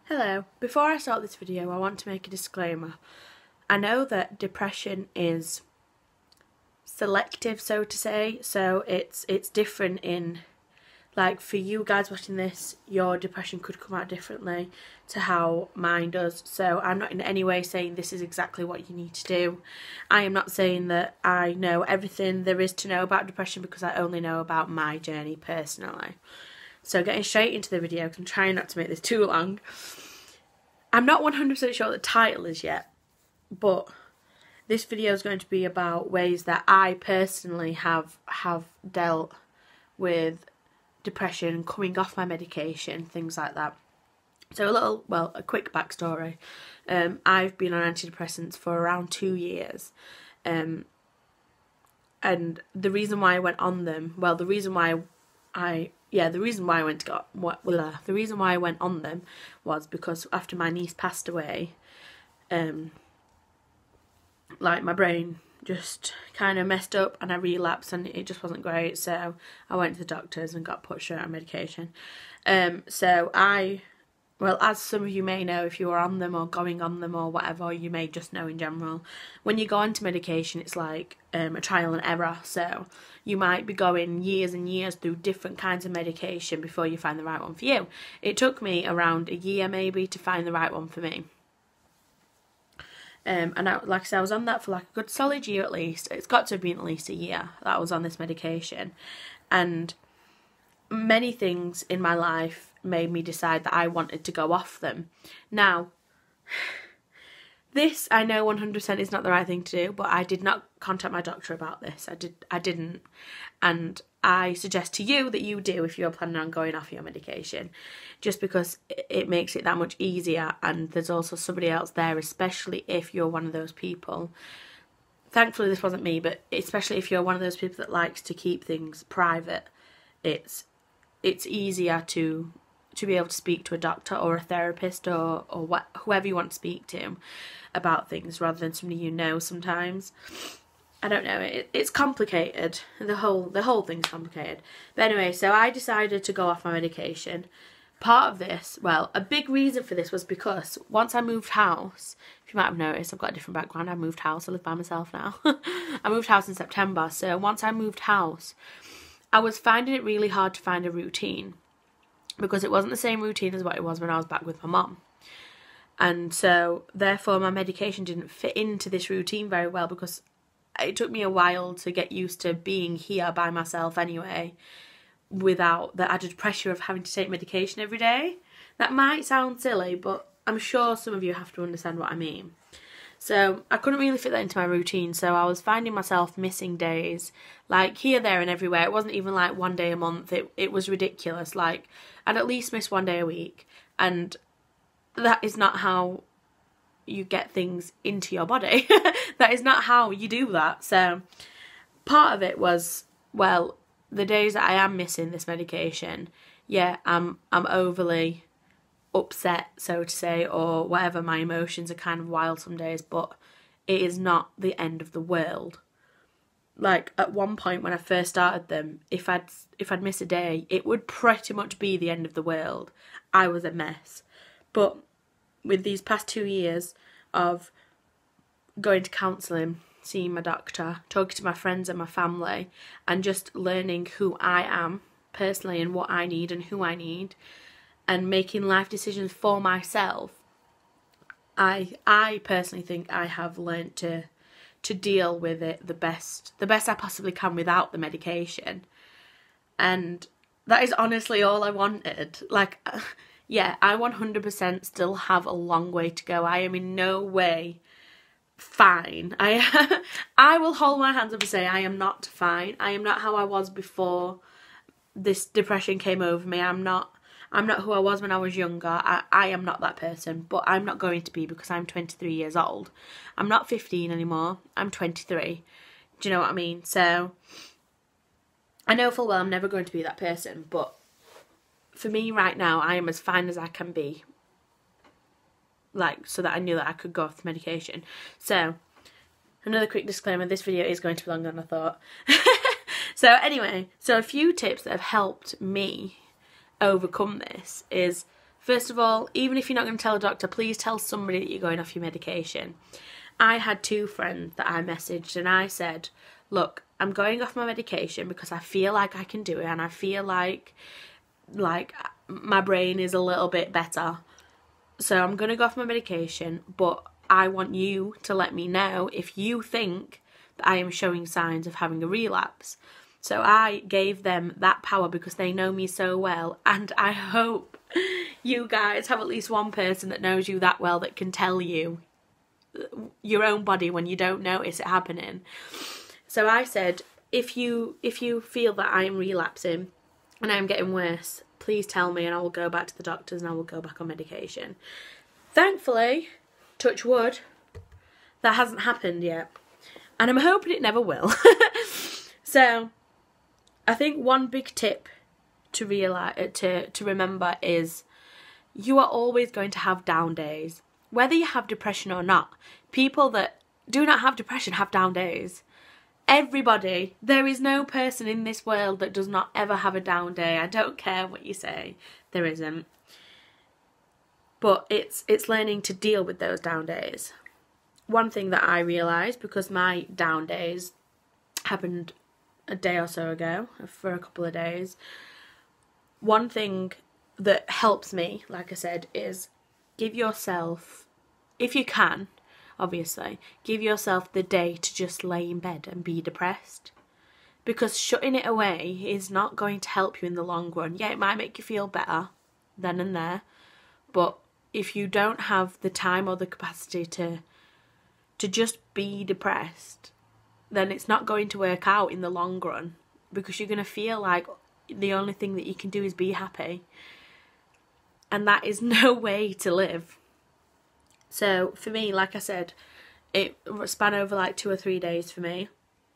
Hello, before I start this video I want to make a disclaimer. I know that depression is selective, so to say, so it's different in, like, for you guys watching this, your depression could come out differently to how mine does. So I'm not in any way saying this is exactly what you need to do. I am not saying that I know everything there is to know about depression, because I only know about my journey personally. So getting straight into the video, because I'm trying not to make this too long. I'm not 100% sure what the title is yet, but this video is going to be about ways that I personally have dealt with depression, coming off my medication, things like that. So a quick backstory. I've been on antidepressants for around 2 years. And the reason why I went on them, the reason why I went on them was because after my niece passed away, like, my brain just kind of messed up and I relapsed and it just wasn't great, so I went to the doctors and got put straight on medication. As some of you may know, if you are on them or going on them or whatever, you may just know in general, when you go onto medication it's like a trial and error. So you might be going years and years through different kinds of medication before you find the right one for you. It took me around a year maybe to find the right one for me. Like I said, I was on that for like a good solid year at least. It's got to have been at least a year that I was on this medication. And many things in my life made me decide that I wanted to go off them. Now, this I know 100% is not the right thing to do, but I did not contact my doctor about this. I didn't. And I suggest to you that you do if you're planning on going off your medication, just because it makes it that much easier, and there's also somebody else there, especially if you're one of those people. Thankfully this wasn't me, but especially if you're one of those people that likes to keep things private, it's easier to be able to speak to a doctor or a therapist or whoever you want to speak to about things, rather than somebody you know sometimes. I don't know, it's complicated. The whole thing's complicated. But anyway, so I decided to go off my medication. Part of this, a big reason for this was because once I moved house, if you might have noticed, I've got a different background. I moved house, I live by myself now. I moved house in September, so once I moved house, I was finding it really hard to find a routine, because it wasn't the same routine as what it was when I was back with my mum. And so, therefore, my medication didn't fit into this routine very well, because it took me a while to get used to being here by myself anyway, without the added pressure of having to take medication every day. That might sound silly, but I'm sure some of you have to understand what I mean. So I couldn't really fit that into my routine, so I was finding myself missing days, like here, there and everywhere. It wasn't even like one day a month, it was ridiculous. Like, I'd at least miss one day a week, and that is not how you get things into your body. That is not how you do that. So part of it was, the days that I am missing this medication, I'm overly upset, so to say, or whatever. My emotions are kind of wild some days, but it is not the end of the world. Like, at one point when I first started them, if I'd miss a day, it would pretty much be the end of the world. I was a mess. But with these past 2 years of going to counselling, seeing my doctor, talking to my friends and my family, and just learning who I am personally and what I need and who I need, and making life decisions for myself, I personally think I have learnt to deal with it the best I possibly can without the medication. And that is honestly all I wanted. Like, yeah, I 100% still have a long way to go. I am in no way fine. I will hold my hands up and say I am not fine. I am not how I was before this depression came over me. I'm not who I was when I was younger. I am not that person, but I'm not going to be, because I'm 23 years old. I'm not 15 anymore. I'm 23. Do you know what I mean? So I know full well I'm never going to be that person, but for me right now, I am as fine as I can be. Like, so that I knew that I could go off the medication. So, another quick disclaimer, this video is going to be longer than I thought. So anyway, a few tips that have helped me overcome this is, First of all, even if you're not going to tell a doctor, please tell somebody that you're going off your medication. I had 2 friends that I messaged and I said, look, I'm going off my medication because I feel like I can do it, and I feel like my brain is a little bit better. So I'm going to go off my medication, but I want you to let me know if you think that I am showing signs of having a relapse. So I gave them that power because they know me so well, and I hope you guys have at least one person that knows you that well that can tell you your own body when you don't notice it happening. So I said, if you feel that I'm relapsing and I'm getting worse, please tell me and I will go back to the doctors and I will go back on medication. Thankfully, touch wood, that hasn't happened yet, and I'm hoping it never will. So I think one big tip to remember is you are always going to have down days. Whether you have depression or not, people that do not have depression have down days. Everybody, there is no person in this world that does not ever have a down day. I don't care what you say, there isn't. But it's learning to deal with those down days. One thing that I realised, because my down days happened a day or so ago, for a couple of days, one thing that helps me, like I said, is give yourself, if you can, obviously, give yourself the day to just lay in bed and be depressed. Because shutting it away is not going to help you in the long run. Yeah, it might make you feel better then and there, but if you don't have the time or the capacity to just be depressed, then it's not going to work out in the long run, because you're going to feel like the only thing that you can do is be happy. And that is no way to live. So for me, like I said, it span over like 2 or 3 days for me.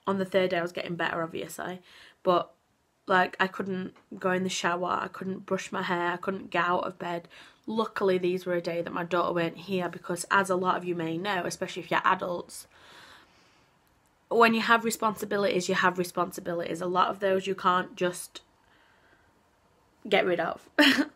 On the 3rd day I was getting better, obviously, but like I couldn't go in the shower, I couldn't brush my hair, I couldn't get out of bed. Luckily these were a day that my daughter weren't here, because as a lot of you may know, especially if you're adults, when you have responsibilities, you have responsibilities. A lot of those you can't just get rid of.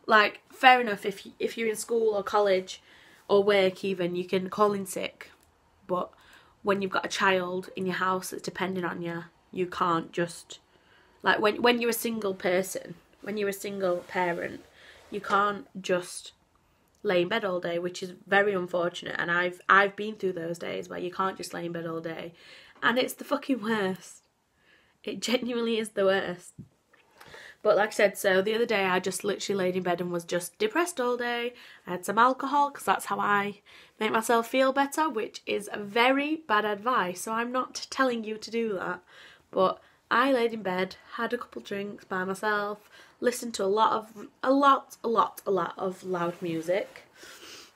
Like, fair enough, if you're in school or college or work even, you can call in sick, but when you've got a child in your house that's depending on you, you can't just, like when you're a single person, when you're a single parent, you can't just lay in bed all day, which is very unfortunate. And I've been through those days where you can't just lay in bed all day, and it's the fucking worst. It genuinely is the worst. But like I said, so the other day I just literally laid in bed and was just depressed all day. I had some alcohol because that's how I make myself feel better, which is very bad advice. So I'm not telling you to do that. But I laid in bed, had a couple drinks by myself, listened to a lot of loud music,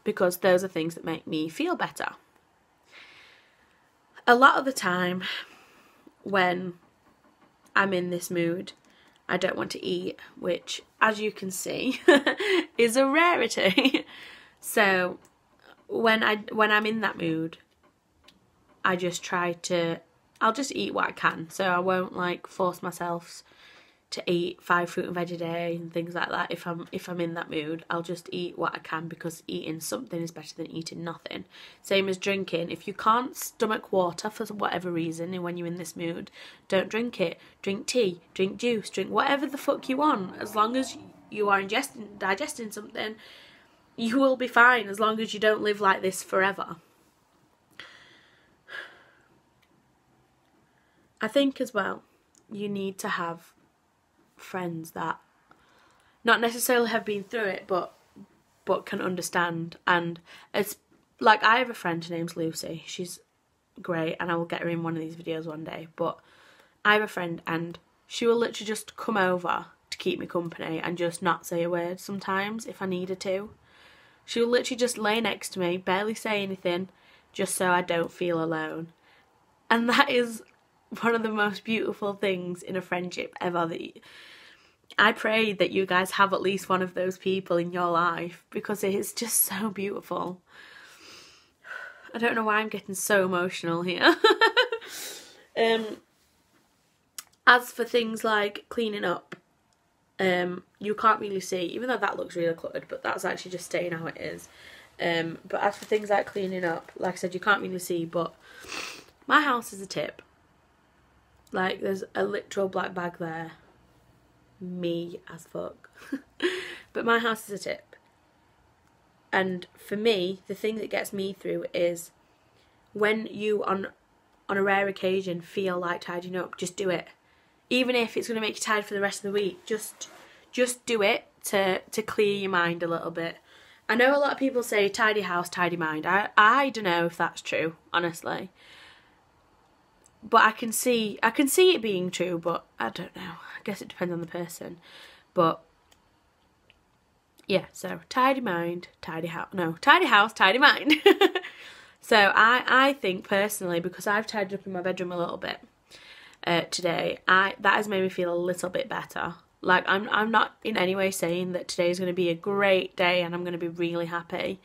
because those are things that make me feel better. A lot of the time when I'm in this mood, I don't want to eat, which, as you can see, is a rarity. So when I'm in that mood, I just I'll just eat what I can. So I won't like force myself to eat 5 fruit and veg a day and things like that. If I'm in that mood, I'll just eat what I can, because eating something is better than eating nothing. Same as drinking. If you can't stomach water for whatever reason, and when you're in this mood, don't drink it. Drink tea, drink juice, drink whatever the fuck you want. As long as you are digesting something, you will be fine, as long as you don't live like this forever. I think as well, you need to have friends that not necessarily have been through it, but can understand. And it's like, I have a friend, her name's Lucy, she's great, and I will get her in one of these videos one day. But I have a friend and she will literally just come over to keep me company and just not say a word sometimes if I need her to. She will literally just lay next to me, barely say anything, just so I don't feel alone. And that is one of the most beautiful things in a friendship ever. I pray that you guys have at least one of those people in your life, because it is just so beautiful. I don't know why I'm getting so emotional here. As for things like cleaning up, You can't really see, even though that looks really cluttered, but that's actually just staying how it is. But as for things like cleaning up, like I said, you can't really see, but my house is a tip. Like, there's a literal black bag there. Me as fuck. But my house is a tip. And for me, the thing that gets me through is when you, on a rare occasion, feel like tidying up, just do it. Even if it's going to make you tired for the rest of the week, just do it to clear your mind a little bit. I know a lot of people say tidy house, tidy mind. I don't know if that's true, honestly. But I can see it being true, but I don't know. I guess it depends on the person. But yeah, so tidy mind, tidy house. No, tidy house, tidy mind. So I think personally, because I've tidied up in my bedroom a little bit today, that has made me feel a little bit better. Like, I'm not in any way saying that today is going to be a great day and I'm going to be really happy,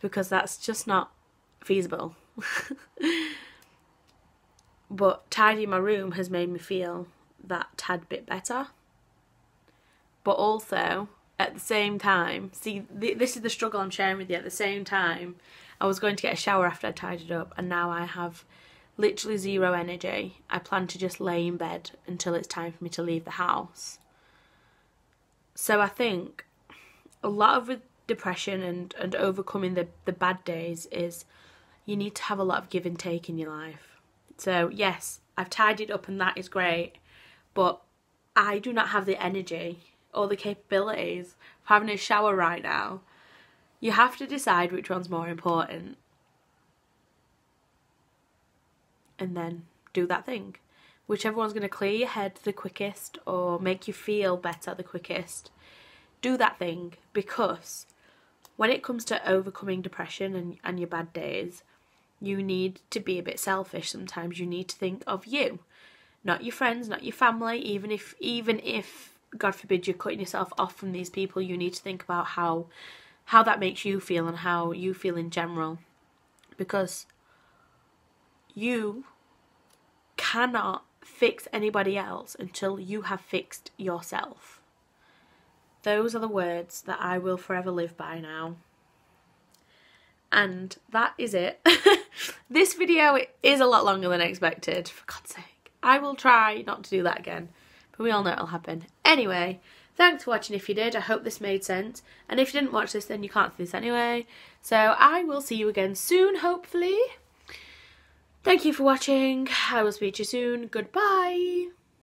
because that's just not feasible. But tidying my room has made me feel that tad bit better. But also, at the same time, see, this is the struggle I'm sharing with you. At the same time, I was going to get a shower after I tidied up, and now I have literally zero energy. I plan to just lay in bed until it's time for me to leave the house. So I think a lot of depression and overcoming the bad days is you need to have a lot of give and take in your life. So yes, I've tidied up and that is great, but I do not have the energy or the capabilities of having a shower right now. You have to decide which one's more important. And then do that thing. Whichever one's going to clear your head the quickest or make you feel better the quickest, do that thing. Because when it comes to overcoming depression and your bad days, you need to be a bit selfish sometimes. You need to think of you, not your friends, not your family. Even if God forbid, you're cutting yourself off from these people, you need to think about how that makes you feel and how you feel in general. Because you cannot fix anybody else until you have fixed yourself. Those are the words that I will forever live by now. And that is it. This video is a lot longer than expected, for God's sake. I will try not to do that again, but we all know it'll happen. Anyway, thanks for watching if you did. I hope this made sense. And if you didn't watch this, then you can't see this anyway. So I will see you again soon, hopefully. Thank you for watching. I will speak to you soon. Goodbye.